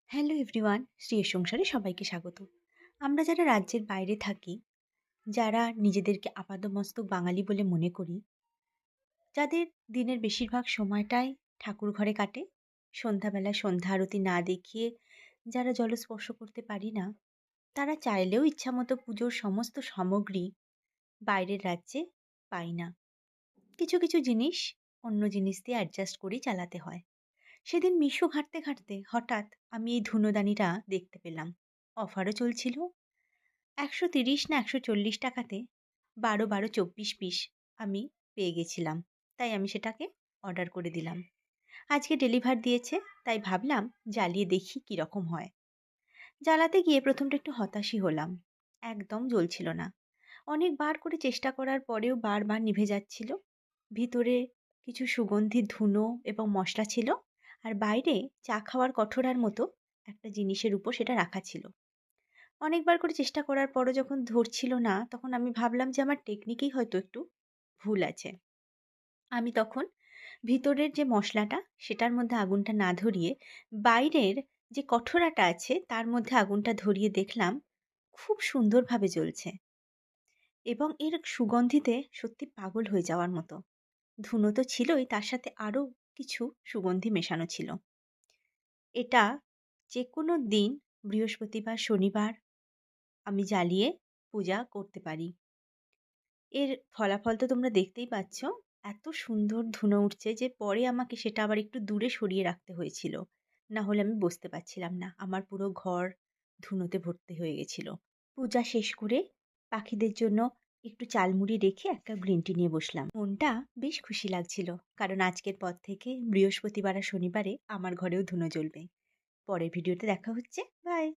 Hello everyone, শ্রীয়ের সংসারে সবাইকে স্বাগত। আমরা যারা রাজ্যের বাইরে থাকি, যারা নিজেদেরকে আপাদমস্তক বাঙালি বলে মনে করি, যাদের দিনের বেশিরভাগ সময়টাই ঠাকুর ঘরে কাটে, সন্ধ্যাবেলা সন্ধ্যা আরতি না দেখিয়ে যারা জলস্পর্শ করতে পারি না, তারা চাইলেও ইচ্ছামতো পুজোর সমস্ত সামগ্রী বাইরের রাজ্যে পাই না। কিছু কিছু জিনিস অন্য জিনিস দিয়ে অ্যাডজাস্ট করেই চালাতে হয়। সেদিন মিশো ঘাঁটতে ঘাঁটতে হঠাৎ আমি এই ধুনোদানিটা দেখতে পেলাম। অফারও চলছিল। ১৩০ না ১৪০ টাকাতে ১২ ১২ ২৪ পিস আমি পেয়ে গেছিলাম। তাই আমি সেটাকে অর্ডার করে দিলাম। আজকে ডেলিভার দিয়েছে, তাই ভাবলাম জ্বালিয়ে দেখি কীরকম হয়। জ্বালাতে গিয়ে প্রথমটা একটু হতাশই হলাম। একদম জ্বলছিল না। অনেকবার করে চেষ্টা করার পরেও বারবার নিভে যাচ্ছিল। ভিতরে কিছু সুগন্ধি ধুনো এবং মশলা ছিল, আর বাইরে চা খাওয়ার কঠোরার মতো একটা জিনিসের উপর সেটা রাখা ছিল। অনেকবার করে চেষ্টা করার পরও যখন ধরছিল না, তখন আমি ভাবলাম যে আমার টেকনিকেই হয়তো একটু ভুল আছে। আমি তখন ভিতরের যে মশলাটা সেটার মধ্যে আগুনটা না ধরিয়ে বাইরের যে কঠোরাটা আছে তার মধ্যে আগুনটা ধরিয়ে দেখলাম খুব সুন্দরভাবে জ্বলছে এবং এর সুগন্ধিতে সত্যি পাগল হয়ে যাওয়ার মতো। ধুনো তো ছিলই, তার সাথে আরও কিছু সুগন্ধি মেশানো ছিল। এটা যেকোনো দিন, বৃহস্পতিবার, শনিবার আমি জ্বালিয়ে পূজা করতে পারি। এর ফলাফল তো তোমরা দেখতেই পাচ্ছ। এত সুন্দর ধুনো উঠছে যে পরে আমাকে সেটা আবার একটু দূরে সরিয়ে রাখতে হয়েছিল। না হলে আমি বসতে পারছিলাম না। আমার পুরো ঘর ধুনোতে ভর্তি হয়ে গেছিল। পূজা শেষ করে পাখিদের জন্য একটু চালমুড়ি রেখে এক কাপ গ্রিন টি নিয়ে বসলাম। মনটা বেশ খুশি লাগছিল। কারণ আজকের পর থেকে বৃহস্পতিবার আর শনিবারে আমার ঘরেও ধুনো জ্বলবে। পরের ভিডিওতে দেখা হচ্ছে। বাই।